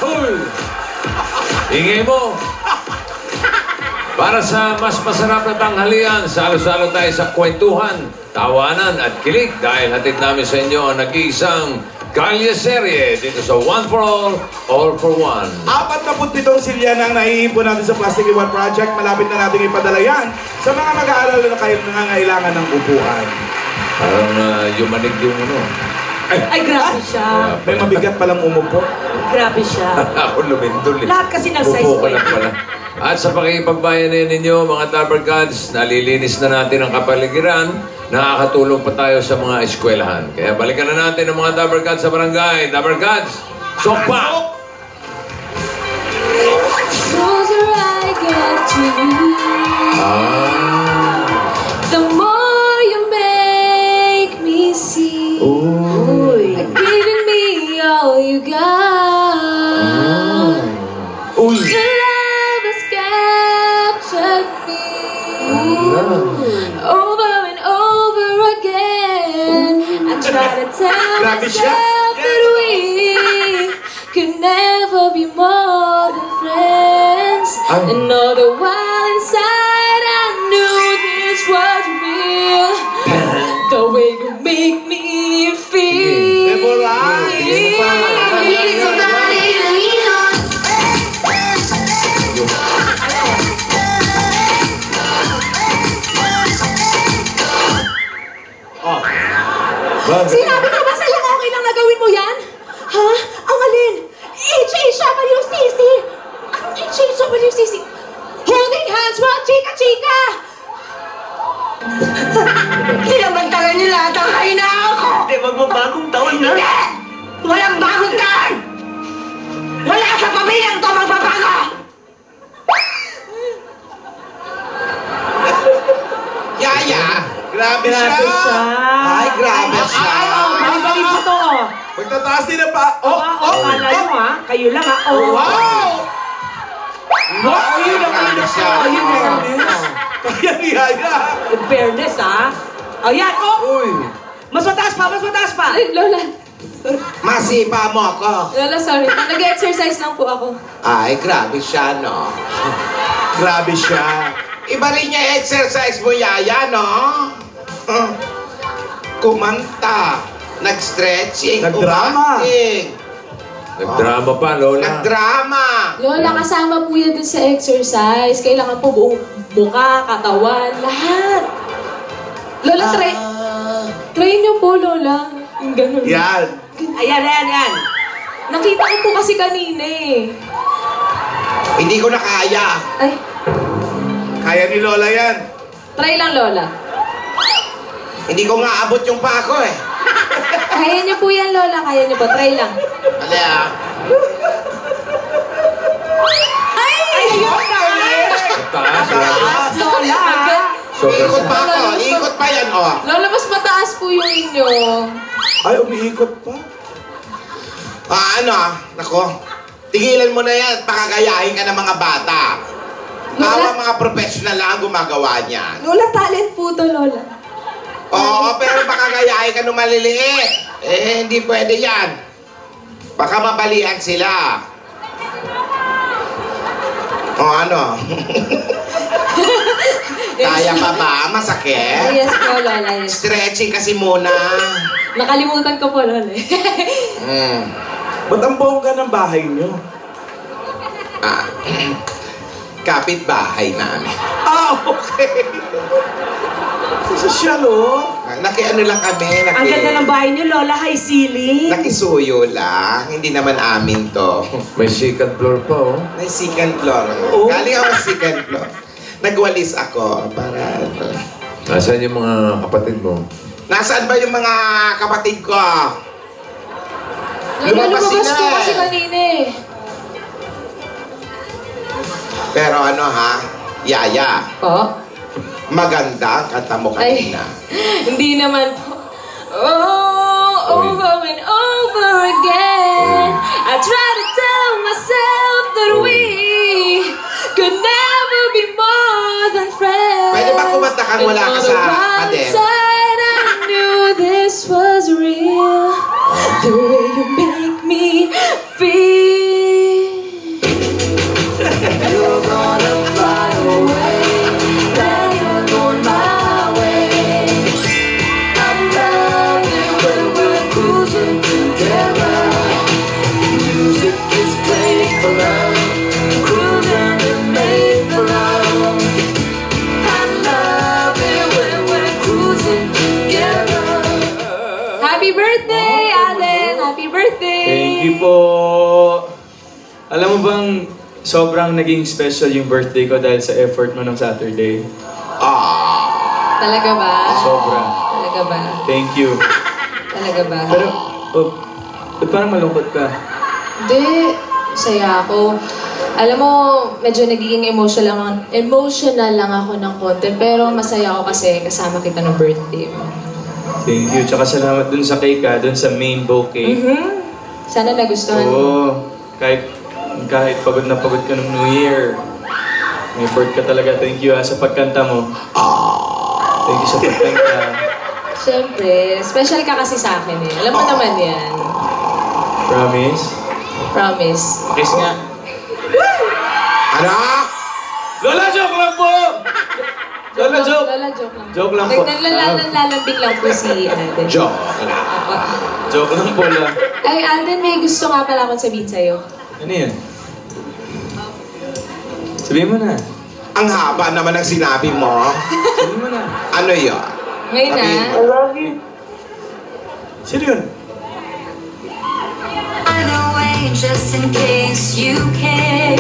Uy! Ingay mo! Para sa mas masarap na tanghalian, salo-salo tayo sa kwentuhan, tawanan at kilig dahil hatid namin sa inyo ang nag-iisang Kalye Serye dito sa One for All for One. 47 silya na ang naiipon natin sa Plastic Iwan Project. Malapit na natin ipadala yan sa mga mag-aaral na kayo nangangailangan ng upuan. Parang yumanig yung ano. Ay, grabe siya. May mabigat palang umupo. Grabe siya. Ako lumindol eh. Lahat kasi ng size Upo ko ko. lang pala. At sa pakikipagbayanin ninyo, mga Dabber Gods, nalilinis na natin ang kapaligiran. Nakakatulong pa tayo sa mga eskwelahan. Kaya balikan na natin ang mga Dabber Gods sa barangay. Dabber Gods, sokpa! Closer I get to you, the more you make me see. Uy. Giving me all you got. Uy! Your love has captured me over and over again. I try to tell Grabe siya. myself that we could never be more than friends. And all the while inside I knew this was real. The way you make me feel. Deborah! Sinabi ko ba sa'yo okay lang na gawin mo yan? Ha? Ang alin? HHWCC! Anong HHWCC? Holding hands while chika-chika! Sinamantalan niyo lahat ang kahinaan ko! Hindi, magbabagong taon na. Hindi! Walang bagong taon! Wala sa pamilyang to magbabago! Yaya! Grabe siya! Grabe siya! Ay, grabe siya! Bali-bali po to, oh. Magtataas din na pa. Oh! Kala nyo, ha? Kayo lang, ha? Oh. Wow! Wow! Ayun ang Grabe siya. Ayun ang fairness. Kaya ni Yaya. In fairness, ha? O, yan, oh! Uy! Mas mataas pa, mas mataas pa! Ay, Lola. Masipa mo ako. Lola, sorry. Nag-exercise lang po ako. Ay, grabe siya, no? Grabe siya. Iba rin niya exercise mo, Yaya, no? Kumanta. Nag-stretching. Nagdrama. umaking. Nagdrama pa, Lola. Nagdrama. Lola, kasama po yan dun sa exercise. Kailangan po buong mukha, katawan, lahat. Lola, try niyo po, Lola. Yung ganun. Yan. Ayan, ayan, ayan. Nakita ko po kasi kanina eh. Hindi ko na kaya. Ay, Kaya ni Lola yan. try lang, Lola. Hindi ko nga abot yung pako, eh. Kaya niyo po yan, Lola. Kaya niyo po. Try lang. Ali, ah. Ay, ayun na! Taas, grabe. Lola! Sobrang Ikot pa ako. Ikot pa yan, oh. Lola, mas mataas po yung inyo. Ay, umiikot pa. Ano, nako. Tigilan mo na yan. Pakagayahin ka ng mga bata. Tawa mga professional lang ang gumagawa niyan. Lola, talent po to, Lola. Oo, pero pakagayahin ka ng maliliit. Eh, hindi pwede yan. Baka mabalian sila. O ano? Kaya pa ba? Masakit? Yes po, Lola. Yes. Stretching kasi muna. Nakalimutan ko po, Lola. Ba't ang bongga ng bahay niyo? Kapit-bahay namin. Okay. Sosyal, oh. Ano lang kami, Ang ganda ng bahay niyo, Lola. High ceiling. nakisuyo lang. Hindi naman amin to. May second floor pa, oh. May second floor. Oh. Galing ako sa second floor. Nagwalis ako para... Nasaan yung mga kapatid mo? Nasaan ba yung mga kapatid ko? Lola, Lumabas lumabas sila po eh. kasi kanina eh. Pero ano ha? Yaya, Po? maganda ang kanta mo Ay, kanina. hindi naman po. Oh, over and over again. I try to tell myself that we could never be more than friends. Pwede ba kumanta kang wala ka sa pader? Inside I knew this was real. The way you make me feel. for love, cruising and made for love. I love it when we're cruising together. Happy birthday, Allen! Happy birthday! Thank you po. Alam mo bang sobrang naging special yung birthday ko dahil sa effort mo ng Saturday? Talaga ba? Sobra. Talaga ba? Thank you. Talaga ba? Pero, ba't parang malungkot ka? Hindi. Saya ako. Alam mo, medyo nagiging emotional lang ako ng konti. Pero masaya ako kasi kasama kita ng birthday mo. Thank you. Tsaka salamat dun sa cake dun sa main bouquet. Sana nagustuhan mo. Oo. Kahit pagod na pagod ka ng New Year. May effort ka talaga. Thank you sa pagkanta mo. Thank you sa pagkanta. Siyempre, special ka kasi sa akin eh. Alam mo naman yan. Promise? Promise. Kiss nga. Ano? Lola, joke lang po! Lola, joke! Lola, joke lang. Joke lang po. Naglalambing lang po si Alden. Joke. Joke lang po lang. Ay, Alden, may gusto nga pala akong sabihin sa'yo. Ano yan? Sabihin mo na. Ang haba naman ng sinabi mo. Sabihin mo na. Ano yun? Ngayon na. I love you. Sino yun? By the way, just in case you care,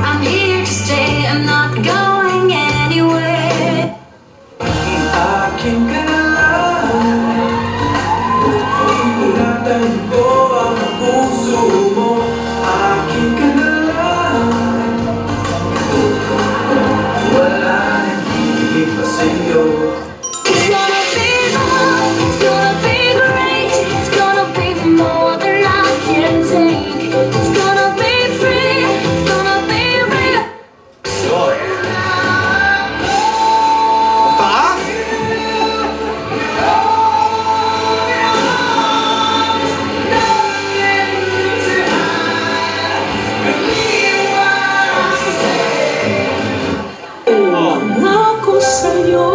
I'm here to stay, I'm not going anywhere. Aking ka na lang, ingatan ko ang puso mo. Aking ka na lang, wala nang hihigit pa sa'yo. It's gonna be fun, it's gonna be great, it's gonna be more than I can take. It's gonna be free, it's gonna be real. Taas? Ako sa'yo,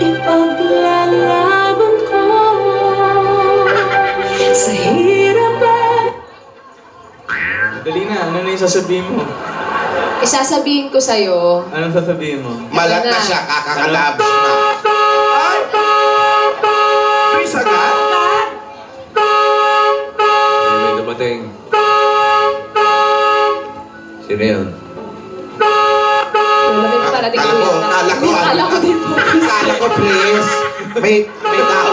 ipaglalaban ko sa hirap at Dali na. Ano na yung sasabihin mo? Isasabihin ko sa'yo. Anong sasabihin mo? Malat na siya, kakakalabs na. Ay! Freeze agad? May dumating. Sino yun? Malamig parating ko yun. Kala ko din po. Kala ko, please. May tao.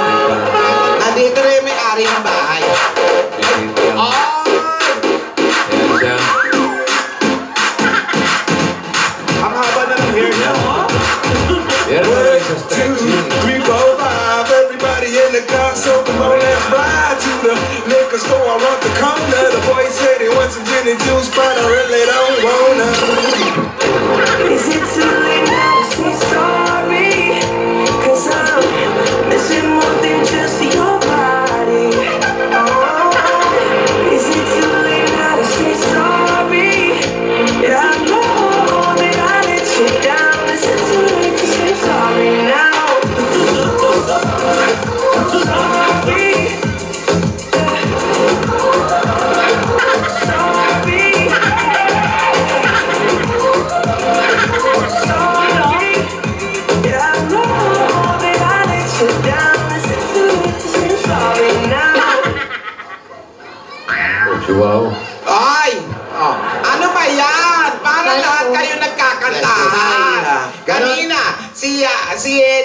Nandito na yung may-ari ng bahay. Ayan siya. Ang haba na ng hair niya. Yan na rin sa stretching. 3, 4, 5, everybody in the car, so come on, let's ride to the liquor store around the corner. The boys say they want some gin and juice, but I really don't wanna. Is it too late now to say sorry? 'Cause I'm missing more than just your body. Oh, is it too late now to say sorry? Yeah, I know that I let you down. Is it too late to say sorry now? Sorry. Wow. Ay! Oh. Ano ba yan? Para lahat kayo nagkakantahan. Kanina, si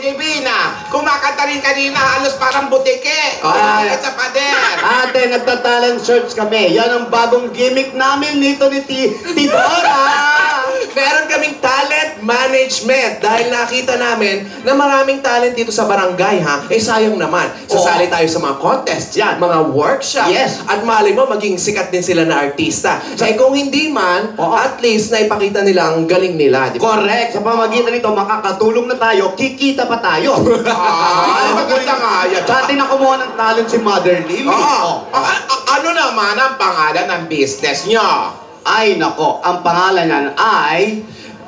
Divina, kumakanta rin kanina, halos parang butike. Kumakanta sa pader. Ate, nagta-talent search kami. Yan ang bagong gimmick namin nito ni Tidora. Meron kaming talent management dahil nakita namin na maraming talent dito sa barangay, ha? Eh, sayang naman. Sasali tayo sa mga contest, Yan. mga workshop. Yes. At malay mo, maging sikat din sila na artista. Eh, kung hindi man, at least naipakita nila ang galing nila, di ba? Correct. Sa pamagitan nito, makakatulong na tayo, kikita pa tayo. Ay, maganda nga yan. Dati na kumuha ng talent si Mother Lim. Ano naman ang pangalan ng business nyo? Ay, nako. Ang pangalan niyan ay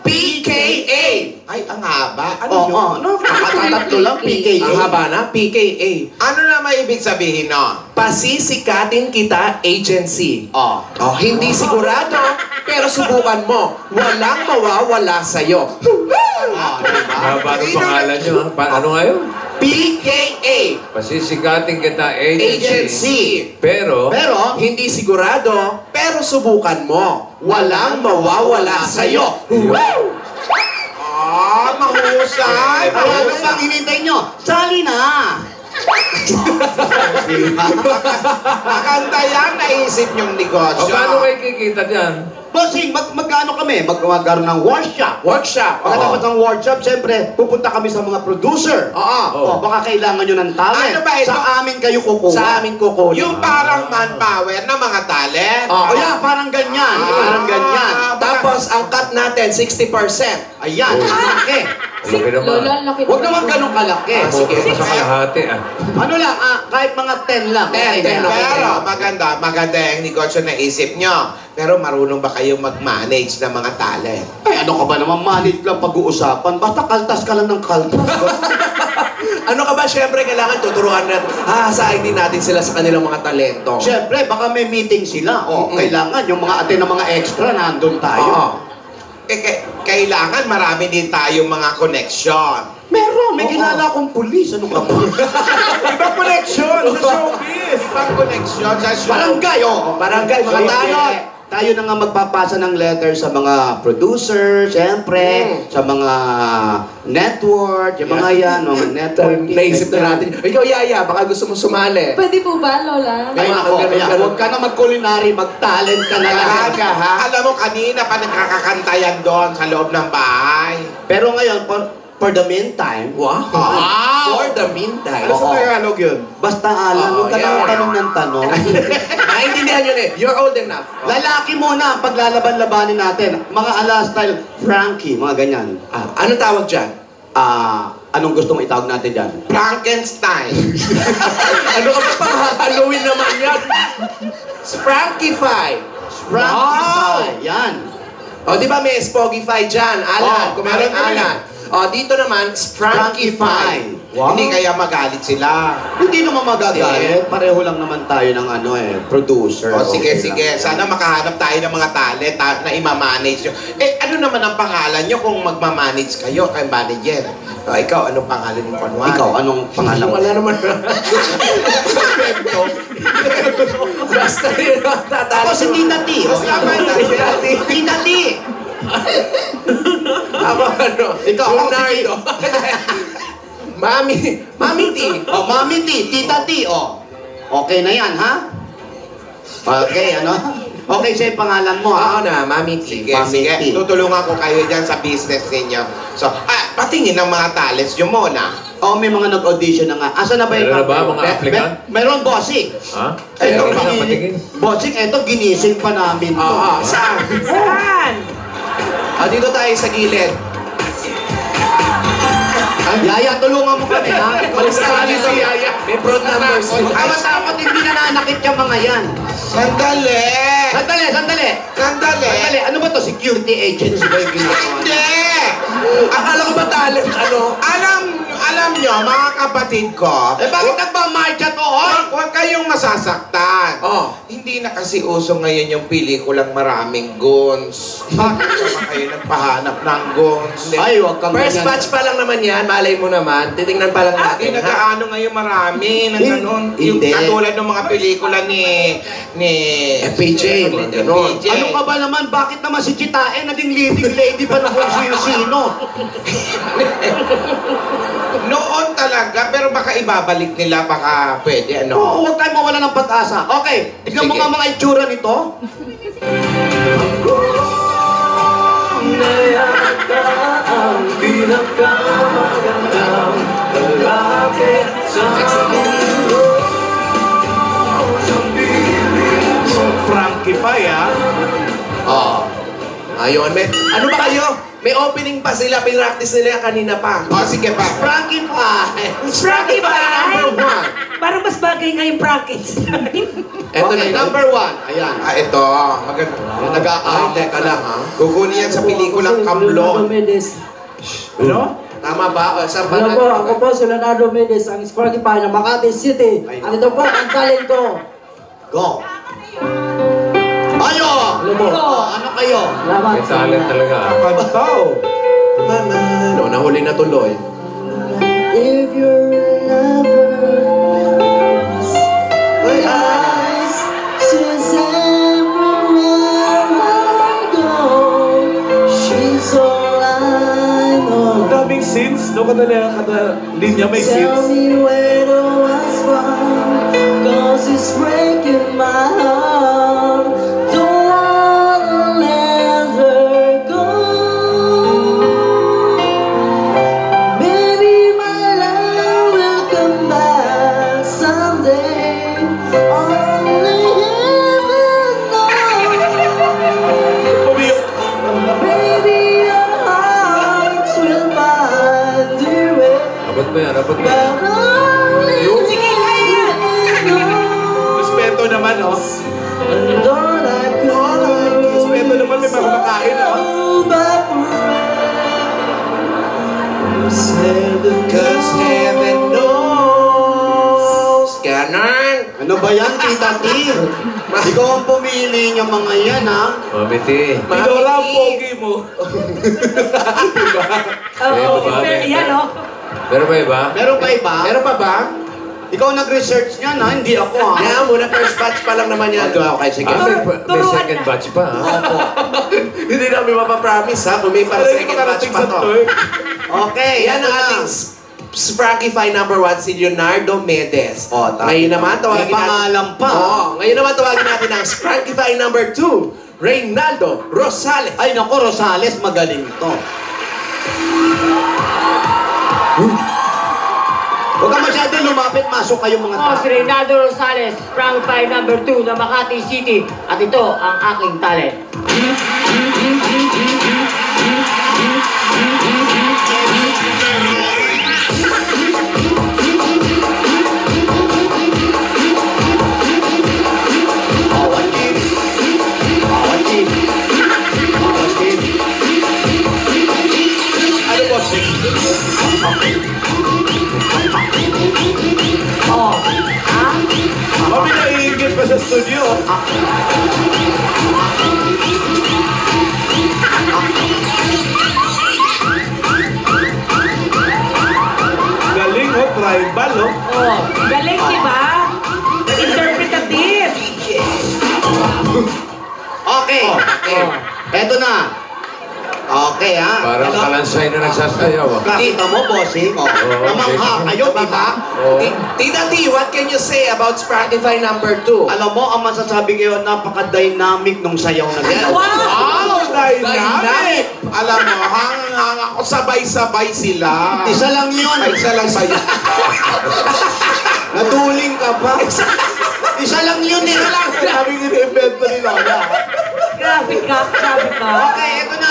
PKA. Ay, ang haba. Ano Oo, yun? ano? Kakatatlo lang, PKA. Ang haba na, PKA. Ano na maibig sabihin no? Pasisikatin kita agency. Oh. Oh, hindi sigurado, pero subukan mo. Walang mawawala sa'yo. Haba ng pangalan nyo, ha? Ano nga yun? PKA. Pasisikatin kita agency. Agency. Pero, Hindi sigurado, pero subukan mo. Walang mawawala sa'yo. Ah, mahusay. Ano bang hinintay nyo? Sali na! Maganda yan, naisip niyong o negosyo. paano kayo kikita dyan? Bossing, magkano kami? Magkaroon ng workshop. Workshop. Pagkatapos ng workshop, siyempre, pupunta kami sa mga producer. Oo. Baka kailangan nyo ng talent. Ano ba ito? Sa amin kayo kukuha. Sa amin kukunin. Yung parang manpower na mga talent. Oh, yeah, parang ganyan. Parang ganyan. Tapos, ang cut natin, 60%. Ayan, laki. Laki naman. Lola, laki Huwag naman ganun kalaki. Sige. Sa kalahati, ah. Ano lang, kahit mga 10 lang. 10 na. Pero maganda yung negosyo na isip nyo. Pero marunong ba kayong mag-manage ng mga talent? Ay, ano ka ba naman, manage lang pag-uusapan. Basta kaltas ka lang ng kaltas. Ano ka ba? Siyempre, kailangan tuturuan natin. Hahasain din natin sila sa kanilang mga talento. Siyempre, baka may meeting sila. Kailangan, yung mga atin ng mga extra, nandun tayo. Oo. Kailangan marami din tayong mga connection. Meron, may kilala akong pulis. Ano ka ba? Ibang connection sa showbiz. Ibang connection sa show. Barangay, Barangay, mga talent. Tayo na nga magpapasa ng letter sa mga producer, siyempre, sa mga network, yung mga yan, mga network. Naisip na natin. Ikaw, Yaya, baka gusto mo sumali. Pwede po ba, Lola? Ay, nako, kaya huwag ka na mag-culinary, mag-talent ka na lang. Alam mo, kanina pa nagkakakantayan doon sa loob ng bahay. Pero ngayon, for the meantime, Wow! For the meantime. Ano sa Tagalog yun? basta alam, huwag ka yeah. lang tanong ng tanong. Naintindihan yun eh. You're old enough. Lalaki muna ang paglalaban-labanin natin. Mga ala style Frankie, mga ganyan. Anong tawag dyan? Anong gusto mo itawag natin dyan? Frankenstein. Ano ka ba pang Halloween naman yan? Sprankify. Frankie, yan. O, di ba may Spogify dyan? Alan, kumarin meron din. Alan. O, dito naman, Sprankify. Wow. Hindi kaya magalit sila. Hindi naman magagalit. Pareho lang naman tayo ng producer. O sige, Okay sige. lang. Sana makahanap tayo ng mga talent na ima-manage nyo. Ano naman ang pangalan nyo kung magma-manage kayo kay manager? O, ikaw, anong pangalan mo, Panwan? Ikaw, anong pangalan mo? Wala naman. Basta yun ang tatalo. Ako si Tita T. Tita T. Ako ano? Ikaw, ako si Leonardo. Mami T. Mami T. Tita T. Okay na yan, ha? Okay, ano? Okay, siya yung pangalan mo, ha? Ako na, Mami T. Sige, sige. Tutulungan ko kayo dyan sa business ninyo. So, patingin ng mga talents nyo muna. May mga nag-audition na nga. Asa na ba yung... Meron na ba mga applicant? Meron, bossing. Ha? Eto, Meron na patingin. bossing, eto, ginising pa namin to. Saan? Dito tayo sa gilid. Yaya, tulungan mo kami, ha? Malis na kami si Yaya. May broad numbers. Takot hindi nananakit yung mga yan. Sandali! Sandali. Ano ba to? Security agency ba yung ginagawa? Hindi! Akala ko ba talent, ano? Alam nyo, mga kapatid ko, Bakit nagmamarcha to, huwag kayong masasaktan. Hindi na kasi uso ngayon yung pelikulang maraming guns. Bakit naman kayo nagpahanap ng guns? Ay, huwag kang First ganyan. batch pa lang naman yan. Malay mo naman. Titingnan pa lang natin, ha? Nag-aano ngayon marami ng ganun. Yung Hindi. katulad ng mga pelikula ni FPJ, mga ganun. FPJ. Ano ka ba naman? Bakit naman si Chitae naging leading lady pa na kung sino-sino? Noon talaga, pero baka ibabalik nila, baka pwede, ano? Oo, huwag tayong mawala ng pag-asa. Okay, tignan mo Sige. nga mga itsura nito. Frankie pa, Ayun, ano ba kayo? May opening pa sila. Pinractice nila yan kanina pa. Sige pa. Frankie Pie. Sprankify number 1. Parang mas nakalagay ngayon Frankenstein. Eto Okay, na number 1. Ayan. Ito. Maganda. Yung nag-aahon. Teka lang ha. Kukunin yan sa pelikulang Kamlon. Ano? Tama ba? Saan ba Ano po, ako po si Leonardo Mendez, ang Sparky Pie ng Makati City. At ito po ang talent ko. Go. Ayo! Ano po? Ano kayo? Salamat. May talent talaga. Pagtaw. No, nahuli na tuloy. If you're a lover, my eyes sees everywhere I go. She's all I know. Ang daming scenes, no? Kada linya may Tell scenes. me where to ask for, 'cause it's breaking my heart. Don't wanna let her go. Maybe my love will come back someday. Only heaven knows. Maybe your hearts will find their way. Abot mo yan, abot mo yan. But only Sige, kaya yan. Respeto naman, oh. Respeto naman, may mga kumakain, oh. Cause heaven knows. Ganon. Ano ba yan, Tita T? Ikaw ang pumili niya mga yan, ha? Mamiti. Tidora ang pogi mo. Oo, ba? yan o. Pero ba iba? Meron pa iba? Meron pa ba? Ikaw nag-research niyan, ha? Hindi ako, ha? Kaya muna, first batch pa lang naman yan. Okay, sige. May second batch pa, ha? Opo. Hindi namin mapapromise ha, kung may para second batch pa to. Okay, Yan ang ating Sprankify number 1, si Leonardo Mendez. Oh, tama. Ngayon naman, tawagin May pangalan pa. Ngayon naman, tawagin natin ang Sprankify number 2, Reynaldo Rosales. Ay, naku, Rosales, magaling to. Huwag ka masyado lumapit, masok kayo mga Ako tao. si Reynaldo Rosales, Sprankify number 2 ng Makati City. At ito ang aking talent. Bawat team. Bawat team. Bawat team. Ano po, Sik? Oh, ha? Kami naiingit pa sa studio. Galing, oh. Tribal, oh. Oh, galing diba? Interpretative. Okay. Okay. Eto na. Okay, ha? Parang kalansay na nagsasayaw, ha? Nakita mo, bossing? Oh. Namangha kayo, di ba? Oo. Tita T, what can you say about Sprankify number 2? Alam mo, ang masasabi kayo, napaka-dynamic nung sayaw na ganyan. Wow! Dynamic! Alam mo, hang ako, sabay-sabay sila. Isa lang yun. Ay, isa lang sa'yo. Natuling ka pa. Isa lang yun, eh. Daming in-invento ni Lola. Grabe ka, grabe ka. Okay, eto na.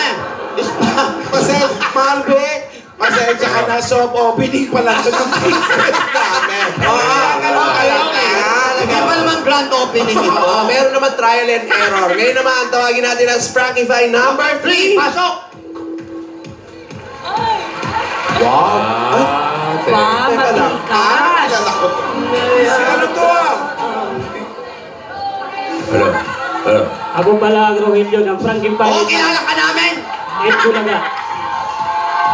Pasensya ka na, soft opening pa lang ito ng business namin. Ganun ka lang Hindi pa naman grand opening ito. Meron naman trial and error. Ngayon naman, tawagin natin ang Sprankify number 3. Pasok! Matikas. Si ano to, ah? Ano? Ano? Ako pala ang Rogelio ng Frankie Oo, Pie. kilala ka namin! Ito na nga.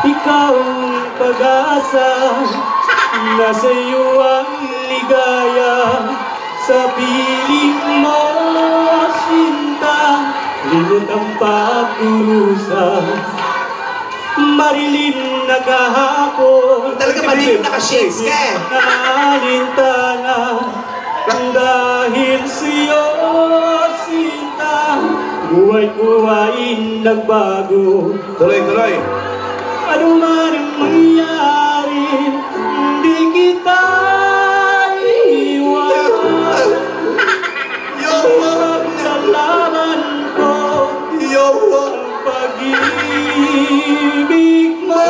Ikaw ang pag-asa, nasa iyo ang ligaya. Sa piling mo, sinta, limot ang pagkurusa. Marilin na kahapon, Talaga malilim naka-shades ka eh. naalintana. Dahil sa'yo, sinta, buhay ko ay nagbago. Tuloy, tuloy. Ano man ang mangyari, hindi kita iiwan. Paglalaban ko ang pag-ibig mo.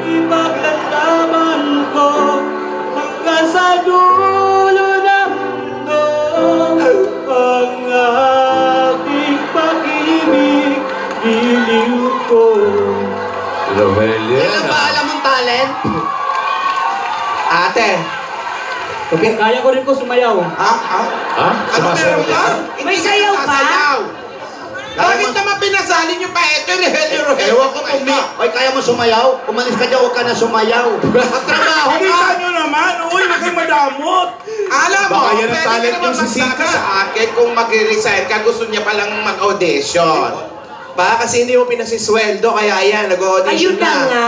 Ipaglalaban ko sa dulo ng mundo ang aking pag-ibig, iliw ko. Rogelio Kailan ba alam mong talent? Ate, Kaya ko rin po sumayaw. Ha? Ano meron Sumasagot ba? ka? May sayaw pa? Bakit naman pinasali niyo pa ito? Rogelio. Ewan ko kung ay kaya mo sumayaw? Umalis ka dyan, huwag ka na sumayaw. Magtrabaho ka! Kita nyo naman, uy, huwag kayong madamot. Alam mo, Baka yan ang pwede talent ka naman yung si magsabi Sika. sa akin kung mag-resign ka, gusto niya palang mag-audition. baka kasi hindi mo pinasisweldo, kaya yan, nag-audition Ayun na nga.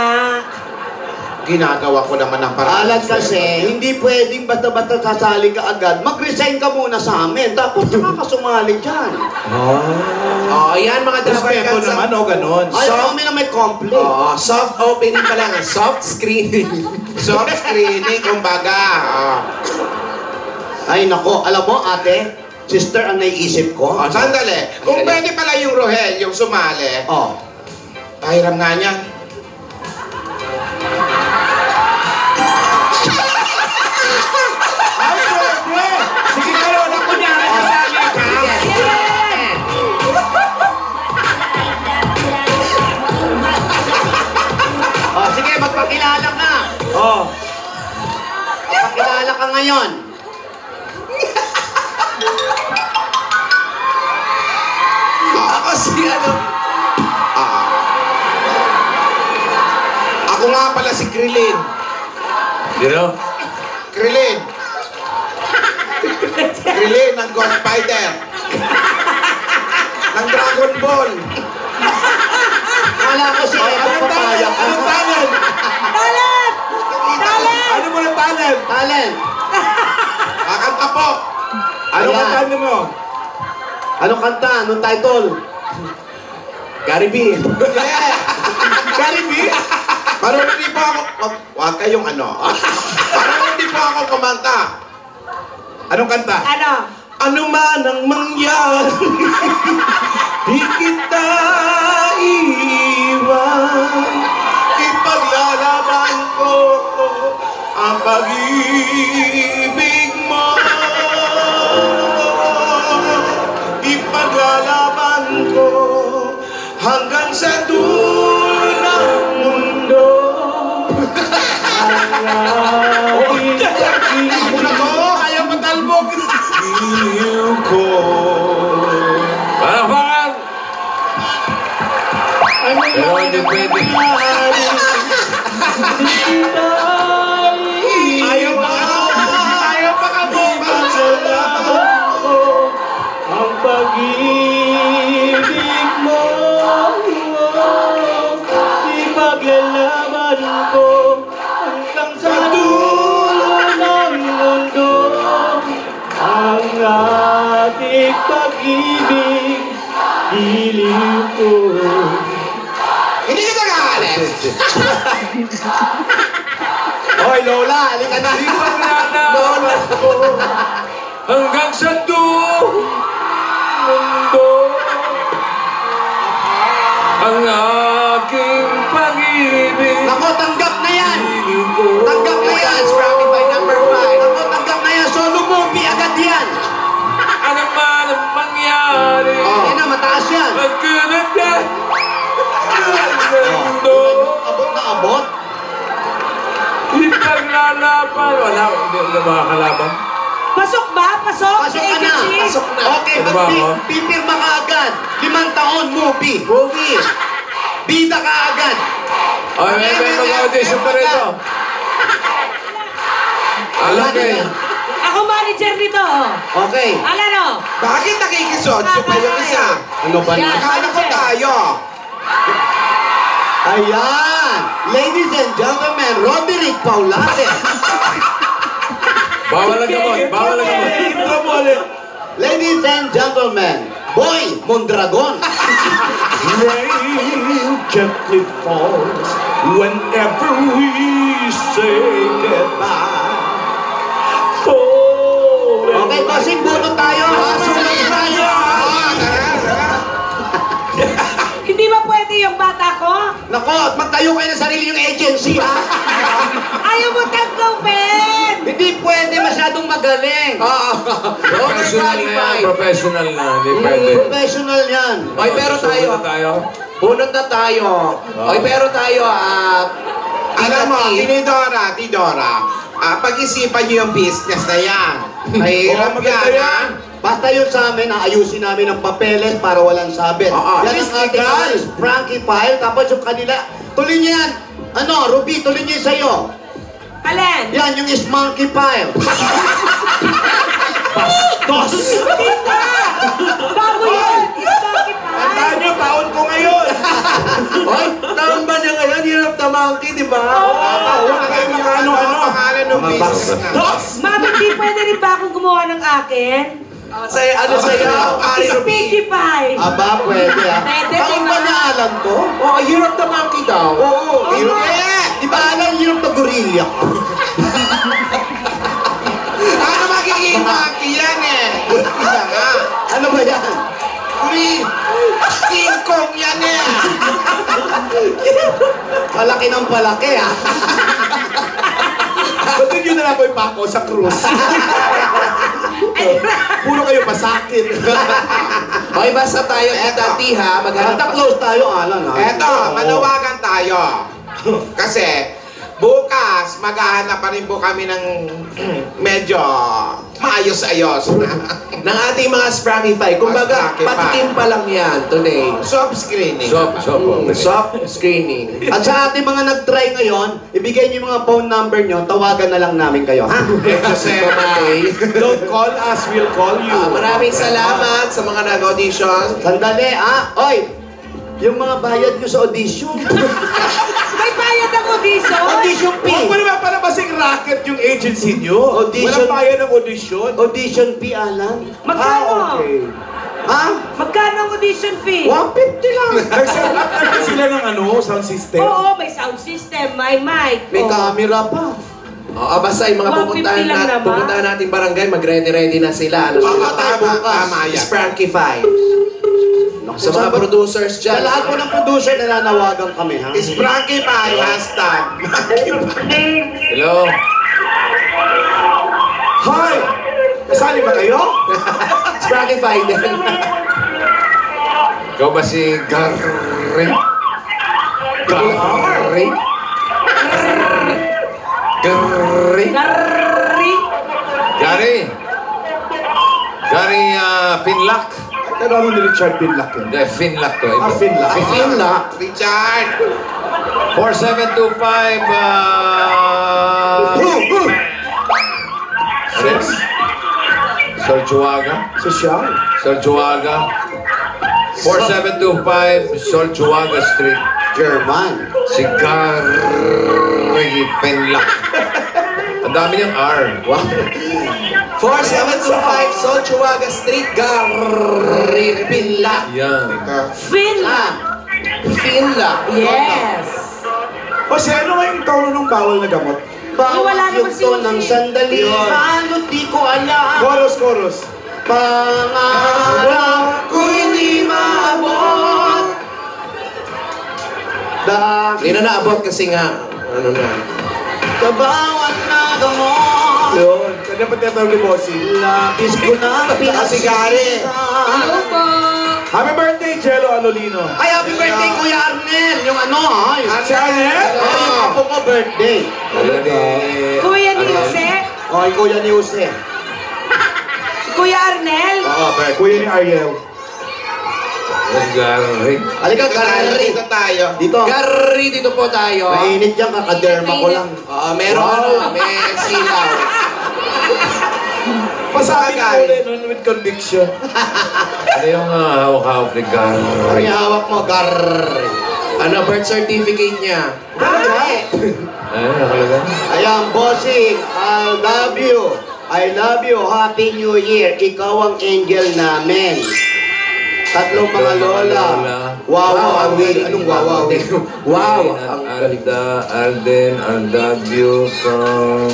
Ginagawa ko naman ang paraan. Alat kasi, hindi pwedeng basta-basta sasali ka agad. Mag-resign ka muna sa amin, tapos saka ka sumali dyan. Oh, yan mga Respeto dapat naman, o ganon. Ayaw kami na may complaint. Oh, soft opening pa lang, soft screening. Soft screening, kumbaga. Ay nako, alam mo ate, sister ang naiisip ko. Sandali. Kung pwede pala yung Rogelio yung sumali, Oh. pahiram nga niya. Ay, pwede. Sige kayo, anak ko niya. Sasali ka. Oh, sige, magpakilala ka. Oh. Magpakilala ka ngayon. Ako si ano, Ako nga pala si Krilin. Sino? Krilin. Krilin ng Ghost Fighter. ng Dragon Ball. Wala ko si Eva Anong Papaya. talent? Anong talent? Talent! Talent! Ano mo ng talent? Talent. Kakanta po. Anong Ayan. kanta mo? Anong kanta? Anong title? Gary B. Yeah. Gary B? Parang hindi po ako... Huwag kayong ano. Parang hindi po ako kumanta. Anong kanta? Ano? Ano man ang mangyari, di kita iiwan. Ipaglalaban ko ang pag-ibig mo. Ipaglalaban ko hanggang sa dulo ng mundo. Ako na to, ayaw matalbog. Iliw ko. Palakpakan! Pero hindi pwede. Ayaw pa ka. Ayaw pa ka mo. Ang pag-ibig mo, ipaglalaban ko hanggang sa dulo ng mundo. Ang ating pag-ibig, iliw ko. Hindi ka nag-aalis. Hoy, Lola, halika na. Lola ko hanggang sa mundo ang aking pag-ibig. Nako, tanggap na yan. Iliw ko. Tanggap na yan. Spotify number 5. Nako, tanggap na yan. Solo movie agad yan. Ano man ang mangyari, Yan na, mataas yan. magkanda ang mundo. Abot na abot. Ipaglalaban. Wala, hindi na makakalaban. Pasok ba? Pasok? Pasok ka na. Pasok na. Okay, Ano ba ako? pipirma ka agad. 5 taon, movie. Bida ka agad. Ay, may mag-audition pa rito. Alam Wala na kayo. yan. Ako manager nito. Okay. Alano? Bakit nakikisotso pa yung isa? Ano ba Yan. na? Akala ko tayo. Ayan! Ladies and gentlemen, Roderick Paulate. Bawal ang gamot. Bawal ang gamot. Intro mo ulit. Ladies and gentlemen, Boy Mondragon. Rain gently falls whenever we say goodbye. Okay, bossing, bunot tayo. Sulat tayo. Hindi ba pwede yung bata ko? Nako, magtayo kayo ng sarili yung agency, ha? Ayaw mo tanggapin! Hindi pwede masyadong magaling. Professional na, hindi pwede. Professional yan. Oy, pero tayo. Bunot na tayo. Oy, pero tayo, Alam mo, Tidora, pag-isipan niyo yung business na yan. Mahirap yan. Basta yun sa amin, ayusin namin ang papeles para walang sabit. Yan ang ating mga Frankie File, tapos yung kanila, tuloy niyo yan. Ano, Ruby, tuloy niyo sa'yo. Alin? Yan, yung is Monkey File. Bastos! Bago yun! Ismonkey pie! Tandaan niyo, taon ko ngayon! Oy, taon ba niya ngayon? Hirap na monkey, di ba? Huwag kayo makano-ano. Pangalan ng business na. Bastos! Mami, di pwede rin ba akong gumawa ng akin? Ano sa'yo? Ari Ruby? Ismonkey pie! Aba, pwede ah. Pwede, Taon ba diba? na alam to? Oh, hirap na monkey daw. Oo, hirap. Di ba alam hirap na gorilla? Ano magiging monkey yan eh? Kaya nga. Ano ba yan? King Kong yan eh. Palaki ng palaki ah. Ba't yun na lang po ipako sa cruise? Puro kayo pasakit. Oy, basta tayo, Tita T, ha? Santa Claus tayo, Alan ha? Eto, manawagan tayo. Kasi, bukas, maghahanap pa rin po kami ng medyo maayos-ayos ng ating mga Sprangify. Kumbaga, Sprangify. patikim pa lang yan today. soft screening. Soft screening. At sa ating mga nag-try ngayon, ibigay niyo yung mga phone number niyo, tawagan na lang namin kayo, ha? Don't call us, we'll call you. Maraming salamat sa mga nag-audition. Sandali, Oy, yung mga bayad niyo sa audition. May bayad ang audition? Audition fee. Huwag mo naman palabasing racket yung agency nyo. Audition. Walang bayad ng audition. Audition fee, Alan. Magkano? Okay. Ha? Magkano ang audition fee? 150 lang. Nag-set up na sila ng sound system. Oo, may sound system, may mic. May Oo. camera pa. Basta yung mga 150 lang naman. pupuntahan natin barangay, mag-ready-ready na sila. Tama yan. Sprangify. Sa mga producers Sa dyan. lahat po ng producer, nananawagan kami, ha? Is Frankie Pie, hashtag. Hello? Hi! Kasali ba kayo? Sprangify din. Ikaw ba si Gary? Gary? Gary? Gary! Gary? Gary Finlock? Pero ano ni Richard Pinlock yun? Hindi, Finlock to. Finlock. Finlock. Richard. 4725 Sorchuaga? Social. Sorchuaga 4725 Sorchuaga Street, German. si Gary Finlock. Ang dami niyang R. Wow. 4725 Solchuaga Street, Gary Finlock. Yan. Finlock! Finlock. Yes! O siya, ano ngayong tono ng bawal na gamot? wala naman si Yugto ng sandali. Ano di ko alam. Chorus. Pangarap ko hindi maabot. Hindi na naabot kasi nga, ano na. Sa bawat nagamot. Yun. Kanya pa tinatawag ni Bossy. Labis ko na Kasigari. Hello po. Happy birthday, Jello Alolino. Ay, happy birthday, Kuya Arnel. Yung ano, ha? Yung Si Arnel? yung apo ko birthday. Kuya ni Jose? Okay, Kuya ni Jose. Kuya Arnel? Oo, birthday. Kuya ni Ariel. Gary. Halika, Gary. Dito tayo. Dito. Gary, dito po tayo. Mainit yan, kakaderma ko lang. Meron may silaw. Pasabi ko ulit nun with conviction. Ano yung hawak-hawak ni Ano Gary? yung hawak mo, Gary? Ano, birth certificate niya? Ayun, nakalagay. Ayan, bossing, I love you. I love you. Happy New Year. Ikaw ang angel namin. Tatlong mga lola. Wow, anong wow? Wow. Alden, Aldabio from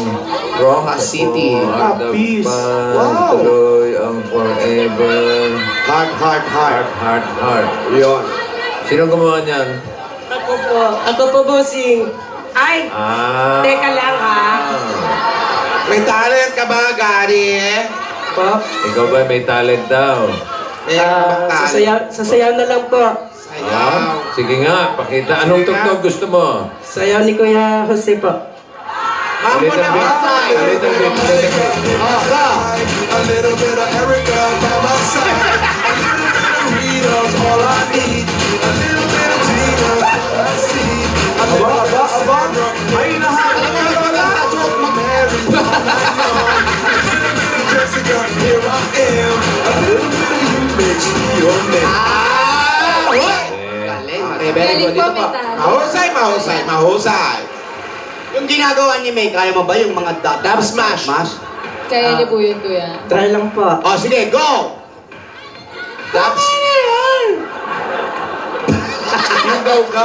Rojas City. Peace. Wow. Tuloy ang forever. Heart. Yun. Sino gumawa niyan? Ako po. Ako po, bossing. Ay, teka lang ha. May talent ka ba, Gary? Po? Ikaw ba may talent daw? Sasayaw na lang po. Sayaw? Sige nga, pakita. Anong tugtog gusto mo? Sayaw ni Kuya Jose po. Mambo na Masay! A little bit of Erica by my side. A little bit of Rita's all I need. A little bit of Tina's all I see. A little bit of Sandra. Ay, nahanap ka na pala! Mary, all night long. A little bit of Jessica, here I am. A little bit of you makes me your man. Galing po, may talent. Mahusay. Yung ginagawa ni May, kaya mo ba yung mga dub smash? Kaya niyo po yun, Kuya. Try lang po. O, sige, go! Daps. Yung go.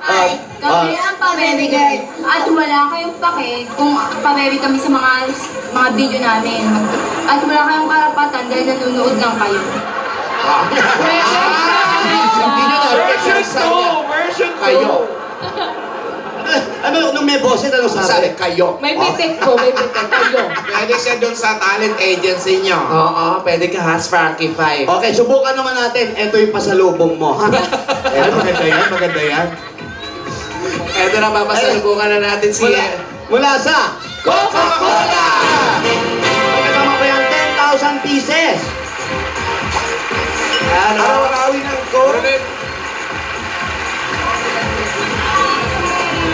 Ay, kami ang pa-baby girl. At wala kayong pake kung pa-baby kami sa mga video namin. At wala kayong karapatan dahil nanonood lang kayo. Version 2! Kayo. Ano, nung may boses, ano sabi? Kayo. May pitik po, may pitik. Kayo. Pwede siya dun sa talent agency nyo. Oo, pwede ka ha, Sparky 5. Okay, subukan naman natin. Ito yung pasalubong mo. Ay, maganda yan. Ito na, papasalubukan na natin si... Mula sa Coca-Cola! Pagkasama pa yan, 10,000 pieces. Araw-arawin ng Coke.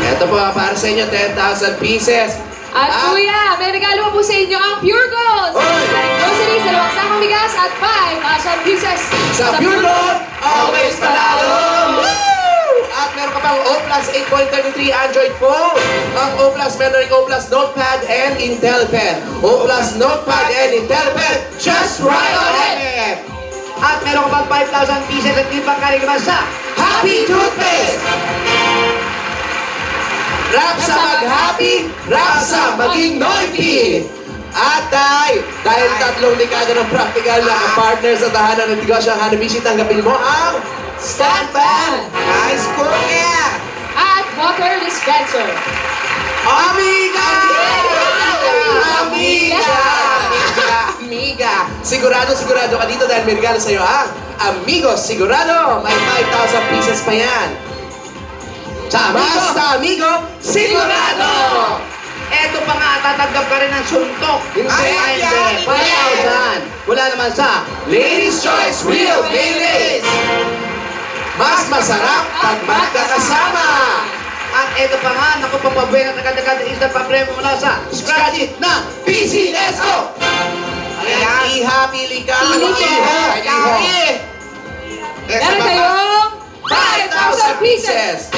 Ito po, para sa inyo, 10,000 pieces. At Kuya, may regalo po sa inyo ang Pure Gold. Groceries, 2 sakong bigas at 5,000 pieces. Sa Pure Gold, always panalo! At meron ka pang O Plus 8.33 Android phone. Ang O Plus, meron rin O Plus Notepad and Intel Pen. O Plus Notepad and Intel Pen, just right on it! At meron ka pang 5,000 pieces at ibang karigman sa Happy Toothpaste! Rap sa mag-happy, rap sa maging noisy! At dahil 3 dekada ng practical na partner sa tahanan ng negosyo ang Hanabishi, tanggapin mo ang stand fan! Nice cooker! At water dispenser. Amiga! Amiga! Sigurado ka dito dahil may regalo sa'yo ang Amigos Sigurado! May 5,000 pieces pa yan! Basta amigo, sigurado! Eto pa nga, tatanggap ka rin ng suntok. Ay, 5,000. Wala naman sa Ladies' Choice Real Baileys! Mas masarap pag magkakasama! At eto pa nga, naku, papabuhay na tagad-agad instant pa-premo mula sa Scratch It na PCSO! Ayan, Iha, pili ka! Iha! Meron kayong 5,000 pieces!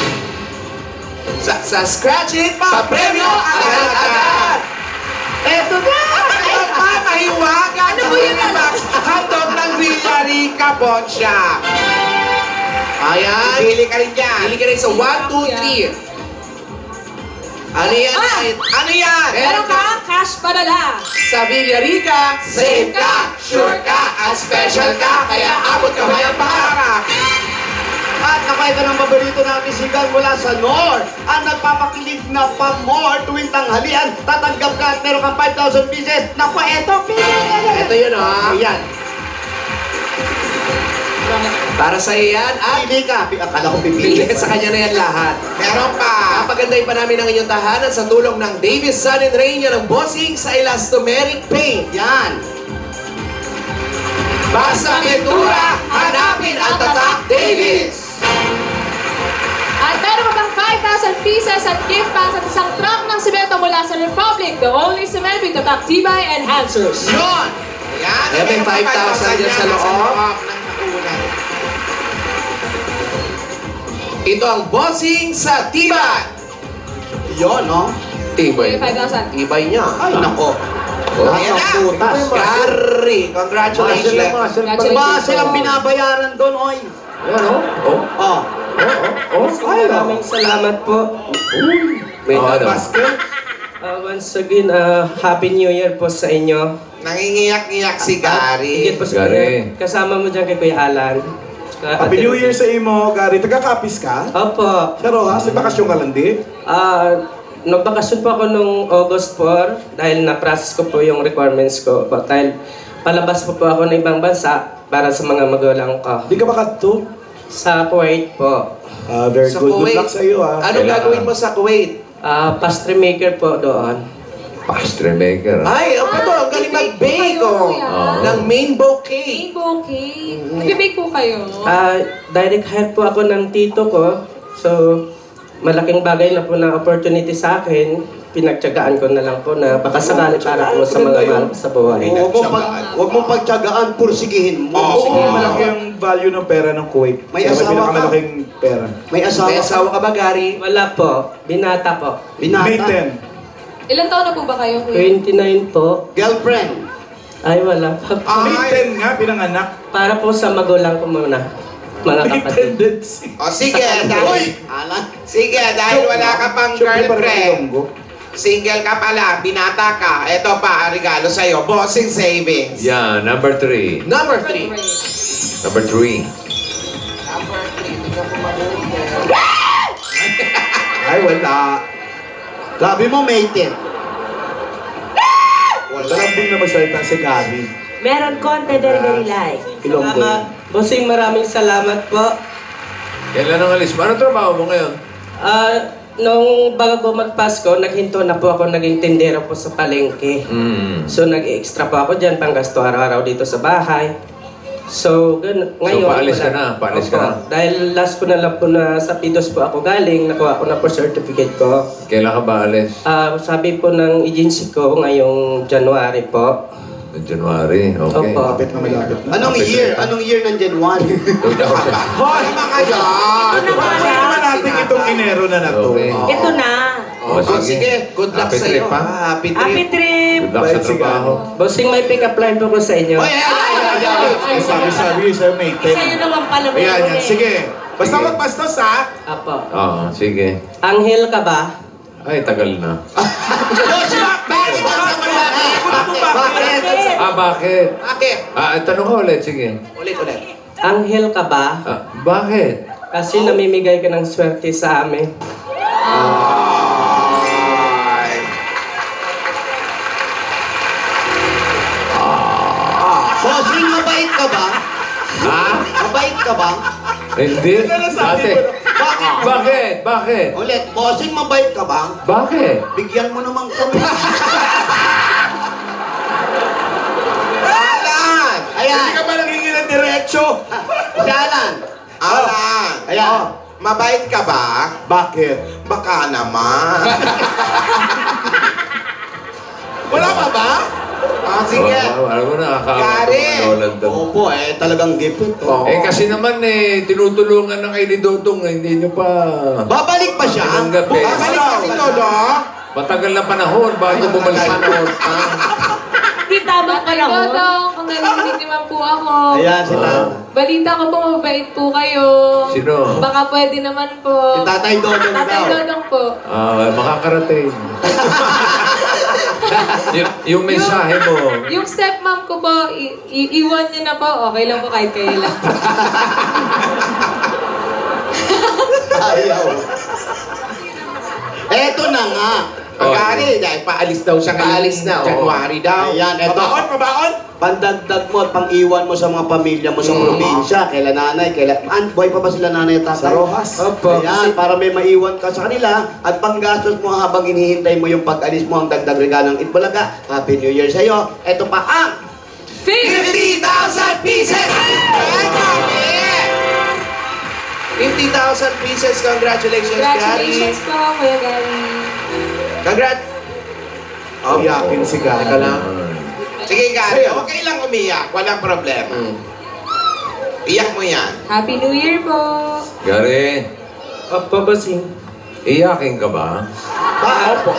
Sa Scratch It, pa-premyo agad-agad! Eto na! Mahiwaga! Ano po yun? Hotdog ng Villarica Boncha! Ayan! Pili ka rin dyan! Pili ka rin sa 1, 2, 3! Ano yan? Ano yan? Meron ka cash padala. Sa Villarica, safe ka, sure ka, at special ka, kaya abot ka may ang pangarap! At nakaita ng paborito natin sigang mula sa North. Ang nagpapakilig na pa-more tuwing tanghalian. Tatanggap ka at meron kang 5,000 pieces. Naku, eto, pili ka yan. Ito yun, ha? Ayan. Para sa iyan at Pili ka. Akala ko pipili. sa kanya na yan lahat. Meron pa! Papagandahin pa namin ang inyong tahanan sa tulong ng Davis Sun and Rain yan ang bossing sa Elastomeric Paint. Yan. Basta pintura, hanapin ang tatak Davis! At meron ka pang 5,000 pieces at gift pass at isang truck ng semento mula sa Republic, the only cement with tatak tibay enhancers. Yun! Yan, may 5,000 dyan sa loob. Ito ang bossing sa tibay! Yun, no? Tibay. 5,000. Tibay niya. Ay, nako. Ayan na! Gary! Congratulations! Base ang binabayaran doon, oy. Ayan, oh. Oh. Maraming salamat po. May basket. Once again, Happy New Year po sa inyo. Nangingiyak-ngiyak si Gary. Higit po sa Gary. Kasama mo dyan kay Kuya Alan. Happy New Year sa imo, Gary. Taga-Capiz ka? Opo. Pero ha, sa bakasyon ka lang di? nagbakasyon po ako nung August 4 dahil na-process ko po yung requirements ko. Dahil palabas po ako ng ibang bansa para sa mga magulang ko. Di ka ba kadto? Sa Kuwait po. Very Sa good. Good Kuwait. luck sa iyo, Anong gagawin mo sa Kuwait? Pastry maker po doon. Pastry maker. Ay, ang ito, ang galing mag-bake, oh. Ng Rainbow Cake. Rainbow cake. Nag-bake po kayo? Direct hire po ako ng tito ko. So, malaking bagay na po na opportunity sa akin. Pinagtyagaan ko na lang po na baka sakali para po sa mga mahal ko sa buhay. Huwag mong pagtyagaan, pursigihin mo. Oo, malaki ang value ng pera ng Kuwait. May Kaya asawa ka? pinakamalaking pera. May asawa ka ba, Gary? Wala po. Binata po. May 10. Ilan taon na po ba kayo, Kuya? 29 po. Girlfriend? Ay, wala pa po. May 10 nga, pinanganak. Para po sa magulang ko muna. Mga kapatid. O sige, dahil wala ka pang girlfriend. Single ka pala, binata ka. Ito pa, regalo sa'yo. Bossing savings. Yeah, number 3. Number 3. Number 3. Ay, wala. Sabi mo, mated. Malambing na magsalita si Gabi. Meron konti, very light. Salamat. Bossing, maraming salamat po. Kailan ang alis mo? Anong trabaho mo ngayon? Nung bago magpasko, naghinto na po ako naging tindero po sa palengke. So nag-extra po ako dyan, panggasto araw-araw dito sa bahay. So, ngayon... So, paalis ka na? Paalis ka na? Dahil last ko na lang po na sa Pidos po ako galing, nakuha ko na po certificate ko. Kailan ka ba alis? Sabi po ng agency ko ngayong January po. January, okay. Opo. Malapit na malapit na. Anong year? Anong year ng January? Hoy, mga yan! Pwede naman natin itong Enero na na to. Okay. Ito na. Sige, good luck Happy sa'yo. trip, ha? Happy trip. Happy trip. Good luck sa trabaho. Bossing, may pick-up line po ko sa inyo. Sabi sa'yo, may 10. Sa'yo naman pala may Ayan, yan. Sige. Basta magpastos, ha? Apo. Oo, sige. Anghel ka ba? Ay, tagal na. Bakit? Bakit? Tanong ka ulit, sige. Ulit. Anghel ka ba? Bakit? Kasi namimigay ka ng swerte sa amin. Bossing, mabait ka ba? Ha? Mabait ka ba? Hindi. Ate. Bakit? Bakit? Ulit, bossing, mabait ka ba? Bakit? Bigyan mo naman kami. Alan! Ayan. Hindi ka ba nanghingi ng diretsyo? Si Alan. Alan! Ayan. Mabait ka ba? Bakit? Baka naman. Wala pa ba? Sige. Alam mo na, Gary! Opo, talagang gipit. Kasi naman tinutulungan na kayo ni Dodong, hindi nyo pa... Babalik pa siya? Tinanggap eh. Babalik ka si Todo? Matagal na panahon, bago bumalik. Di tamang panahon. Dodong, kung narinig naman po ako. Ayan, si Tata. Balita ko po, mabait po kayo. Sino? Baka pwede naman po. Si Tatay Dodong Tatay daw. Dodong po. Makakarating. yung mensahe mo. Yung stepmom ko po, iwan niyo na po. Okay lang po kahit kayo lang. Ayaw. Eto na nga. Gary, dahil paalis daw siya Paalis na, oo. January daw. Ayan, eto. Pabaon? Pandagdag mo at pang-iwan mo sa mga pamilya mo sa probinsya, kaila nanay, buhay pa ba sila nanay at tatay? Sa Rojas. Opo. Ayan, para may maiwan ka sa kanila at panggastos mo habang hinihintay mo yung pag-alis mo ang dagdag regalo ng Itbulaga. Happy New Year sa'yo. Eto pa ang 50,000 pieces! 50,000 pieces. Congratulations, Gary. Congratulations po, Kuya Gary. Congrats. Iyakin si Gary. Teka lang. Sige, Gary, okay lang umiyak. Walang problema. Iyak mo yan. Happy New Year po. Gary, Opo, bossing. iyakin ka ba? Opo.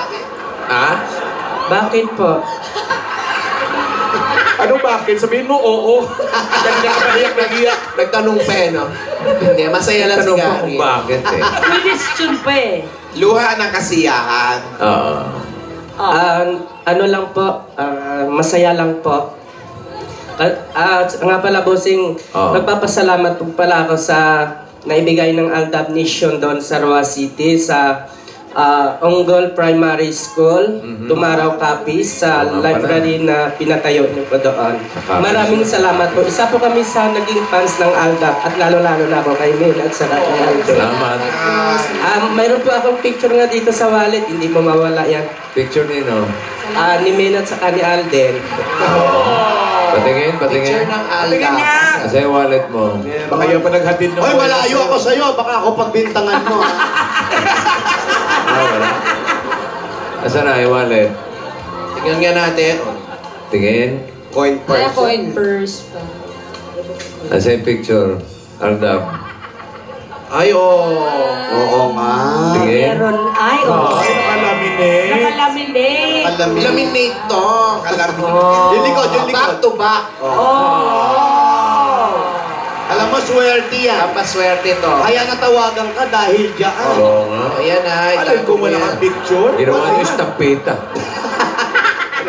Ha? Bakit po? Ano bakit? Sabihin mo, oo. Kanina ka pahiyak, nag-iyak. Nagtanong pa no? Hindi, masaya lang si Tanong ko Gary. kung bakit Question pa eh. Luha ng kasiyahan. Ano lang po, masaya lang po. Nga pala, bossing, nagpapasalamat po pala ako sa naibigay ng Aldab Nation doon sa Roa City sa Onggol Primary School, Tumaraw Capiz, sa library na pinatayo niyo po doon. Maraming salamat po. Isa po kami sa naging fans ng Aldab at lalo-lalo na ako kay Mel at sa kay Alden. Salamat. Mayroon po akong picture nga dito sa wallet, hindi mo mawala yan. Picture nino? Ni Mel at saka ni Alden. Patingin, patingin. Picture ng Aldab. Kasi yung wallet mo. Baka yung pa naghatid ng... Hoy, malayo ako sa'yo. Baka ako pagbintangan mo. Wala. Asa na yung wallet? Tingnan nga natin. Tingin. Coin Kaya purse. coin purse pa. Asa yung picture? Aldab. Ay, oo. Oo nga. Tingin. Meron. Ay, oo. Ay, nakalaminate. Nakalaminate. Laminate to. Yung likod, yung likod. Back to back. Alam mo, swerte yan. Paswerte to. Kaya natawagan ka dahil diyan. Oo nga. Ayan na. Alam ko wala kang picture. Ginawa niyo estampita.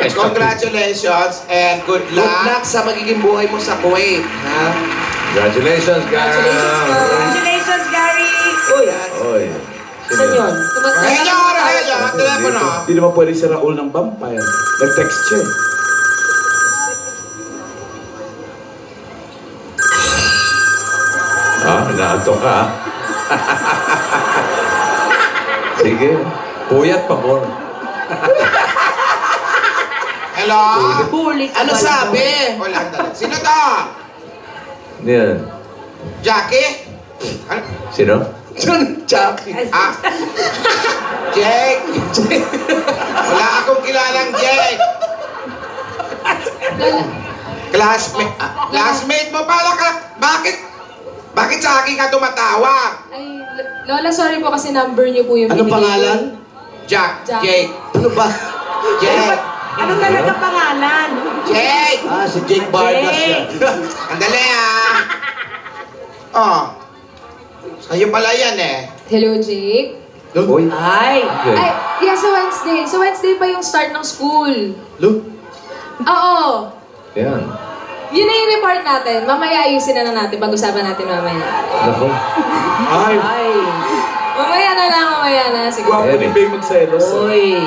Congratulations and good Good luck. luck sa magiging buhay mo sa Kuwait. Ha? Congratulations, guys. Congratulations, Gary. Uy, Oy. saan yun? Telepono. Hindi naman pwede si Raul ng vampire. Nag-text siya. Naantok ka. Sige. Puyat pa mo. Hello? Huli ka Ano pala sabi? Wala talaga. Sino to? Yan. Jackie? Ano? Sino? John Jackie. Jake? Wala akong kilalang Jake. Classmate mo pala ka. Bakit sa akin ka tumatawa? Ay, Lola, sorry po kasi number niyo po yung Ano binigay pangalan? Jack. Jack. Jake. Ano ba? Jake. Ano talaga pangalan? Jake. Si Jake Vargas yan. Andali Oh. Sa'yo pala yan eh. Hello, Jake. Uy. Ay. Ay, yeah, sa Wednesday. Sa Wednesday pa yung start ng school. Look. Oo. Yan. Yun na yung report natin. Mamaya ayusin na natin. Pag-usapan natin mamaya. Nako. Ay. Ay. Mamaya na lang, mamaya na. Sige. Guwapo ni Bey magselos. Uy.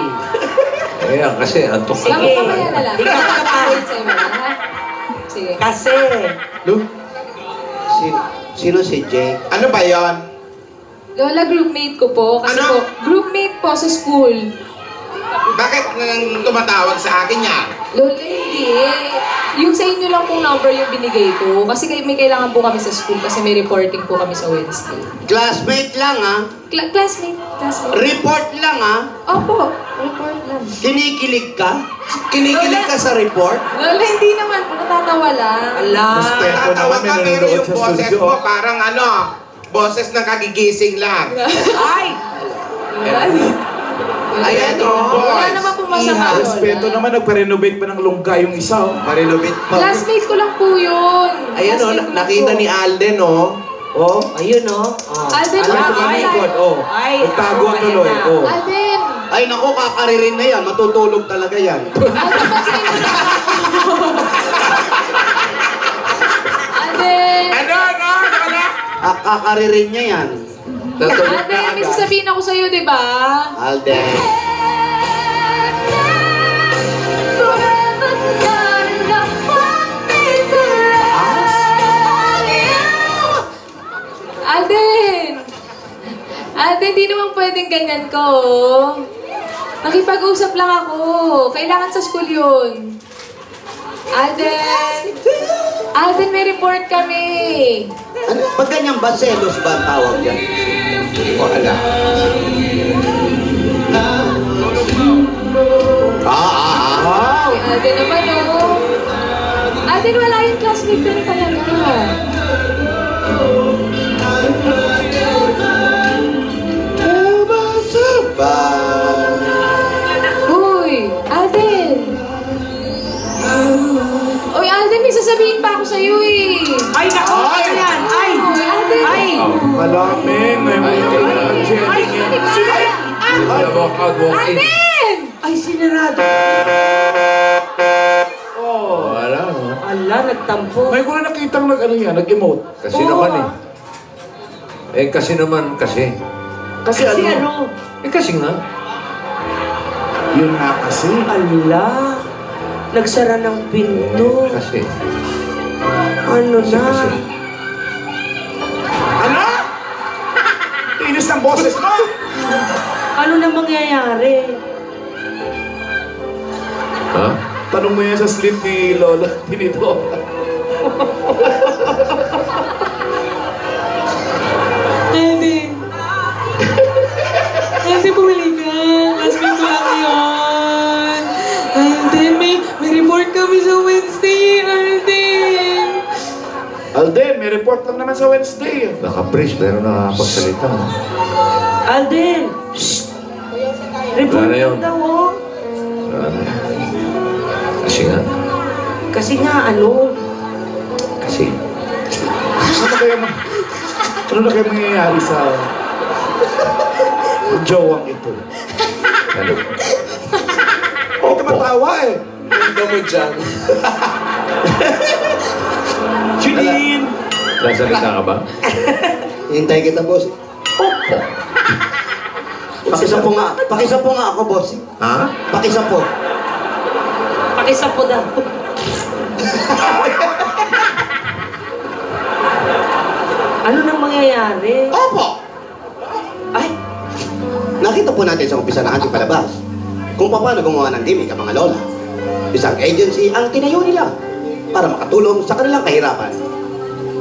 Ayan, kasi antok ka. Sige. Mamaya na lang. Ikaw ka pa. Wait sa'yo, ha? Sige. Kasi. Look. Sino si Jake? Ano ba yon? Lola, groupmate ko po. Kasi Ano? po, groupmate po sa school. Bakit nang tumatawag sa akin yan? Lola, hindi. Yung sa inyo lang pong number yung binigay ko. Kasi may kailangan po kami sa school kasi may reporting po kami sa Wednesday. Classmate lang ah. Classmate. Report lang ah. Opo, report lang. Kinikilig ka? Kinikilig ka sa report? Lola, hindi naman po. Natatawa lang. Ala. Tatawa ka pero nanonood yung sa boses studio. mo parang boses ng kagigising lang. Ay. Ayan o. Wala naman po masama. Respeto naman, nagpa-renovate pa ng lungga yung isa. Parenovate pa. Classmate ko lang po yun. Ayan o. Classmate ko lang Nakita po. ni Alden o. Oh. Ayun o. Alden, Alam ko Ay. manikot. Oh. Ay. Nagtago ako, tuloy. ayan na. Oh. Alden! Ay naku, kakaririn na yan. Matutulog talaga yan. Alden, basahin mo na ako. Alden! Wala? Kakaririn niya yan. Alden, may sasabihin ako sa'yo, di ba? Alden. Alden! Alden, di naman pwedeng ganyan ko. Nakipag-usap lang ako. Kailangan sa school yun. Alden! Alden, may report kami. Ano? Pag ganyan ba, selos ba ang tawag yan? Hindi ko alam. Wow! Alden naman, oh. Alden, wala yung classmate ko rin talaga. Uy, Alden! Uy, Alden, may sasabihin pa ako sa'yo eh. Ay, naku. Ano yan? Ay. Uy, Alden! Ay. Malamig. May mga Ay. Sino yan? Walk out, walk in. Alden! Ay, sinarado. Wala mo. Ala, nagtampo. May ko na nakitang nag-emote. Kasi naman eh. Kasi naman, kasi. Kasi Kasi ano? ano? Kasi nga. Yun nga kasi. Ala, nagsara ng pinto. Kasi. Ano na? Ano? Inis ng boses mo! Ano na mangyayari? Ha? Tanong mo yan sa slip ni Lola Tinito. Alden. Alden, bumili ka. Classmate ko lang yun. Alden, may report kami sa Wednesday, Alden. Alden, may report lang naman sa Wednesday. Naka-freeze, pero nakakapagsalita. Alden! Report Wala na yun. lang daw, oh. Kasi nga. Kasi nga, ano? Kasi. Ano na kaya mangyayari sa jowang ito? Ano? Huwag ka matawa eh. Ganda mo dyan. Chilin! Nasalita ka ba? Hintay kita, boss. Pakisapo nga ako, boss. Ha? Pakisapo. Pakisapo daw. Ano nang mangyayari? Opo! Ay, Nakita po natin sa umpisa na ating palabas kung paano gumawa ng gimmick ang mga lola. Isang agency ang tinayo nila para makatulong sa kanilang kahirapan.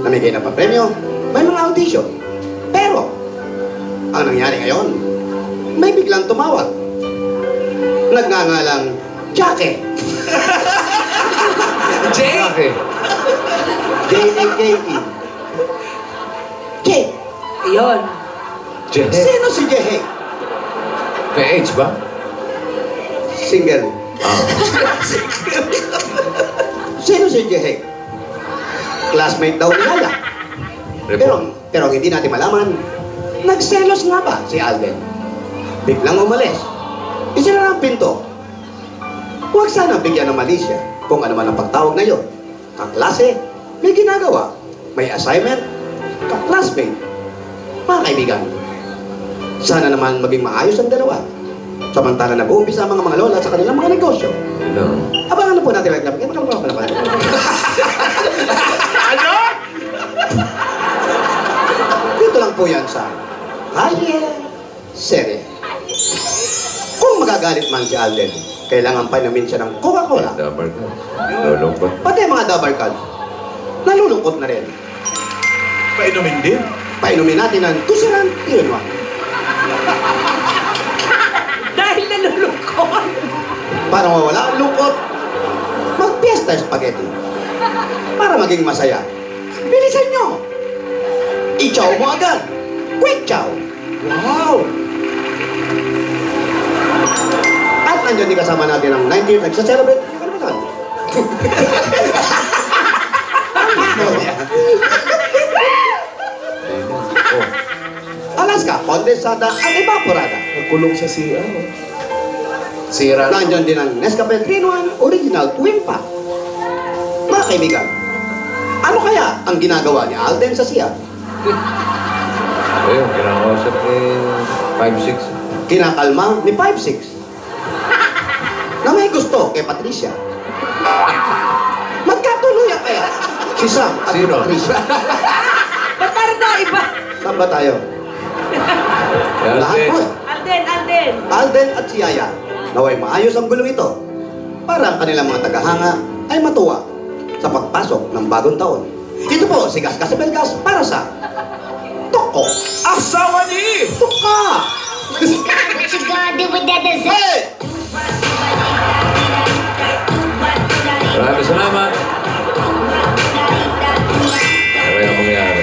Namigay na pa-premyo, may mga audition. Pero, ang nangyari ngayon, may biglang tumawag. Nagngangalang Jackie. Jackie. J-A-K-E. Jake. yun. Jehek. Sino si Jehek? May age ba? Single. Sino si Jehek? Classmate daw ni Lala. Pero hindi natin malaman, nagselos nga ba si Alden? Biglang umalis. Isinara ang pinto. Huwag sana bigyan ng malisya kung ano man ang pagtawag na yun. Kaklase, may ginagawa. May assignment, kaklasmate. Mga kaibigan, sana naman maging maayos ang dalawa. Samantala nag-uumpisa ang mga lola sa kanilang mga negosyo. No. Abangan na po natin. Ano? Dito lang po yan sa Haye Serie. Kung magagalit man si Alden, kailangan painumin siya ng Coca-Cola. Dabar ka. Nalulungkot. Pati mga dabarkad, nalulungkot na rin. Painumin din? Painumin natin ng Tusiran Inuan. Dahil nalulungkot. Para mawala ang lungkot, mag-fiesta spaghetti. Para maging masaya. Bilisan nyo! I-chow mo agad! Quick chow! Wow! At nandiyan din kasama natin ang 90th nagsa-celebrate. Ano ba yan? Alaska, condensada at evaporada. Nagkulong sa CR. Sira. Nandiyan din ang Nescafe 3-in-1 Original Twin Pack. Mga kaibigan, ano kaya ang ginagawa ni Alden sa siya? Ayun, kinakausap ni 5'6". Kinakalma ni 5'6". Na may gusto kay Patricia. Magkatuluyan kaya si Sam at Sino? Patricia. Batar na iba. Saan ba tayo? Lahat po eh. Alden. Alden at si Yaya. Naway maayos ang gulong ito para ang kanilang mga tagahanga ay matuwa sa pagpasok ng bagong taon. Ito po si Gas Casabelgas para sa Toko. Asawa ni Tuka! What you gonna do with that dessert? Hey! Maraming salamat. Ano kaya mangyayari?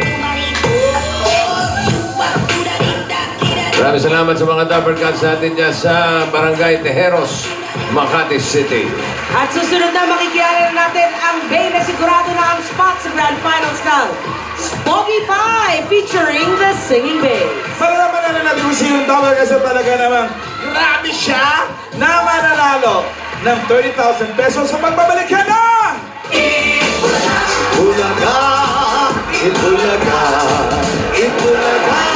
Maraming salamat sa mga Dapper Cats natin dyan sa Barangay Tejeros, Makati City. At susunod na makikilala natin ang Bay na sigurado na ang spot sa Grand Finals ng Spoggy 5 featuring the Singing Bay. Malalaman na natin kung sinong Dapper kasi talaga namang grabe siya na mananalo ng 30,000 pesos sa pagbabalik ka ng Bulaga, Itbulaga, Itbulaga.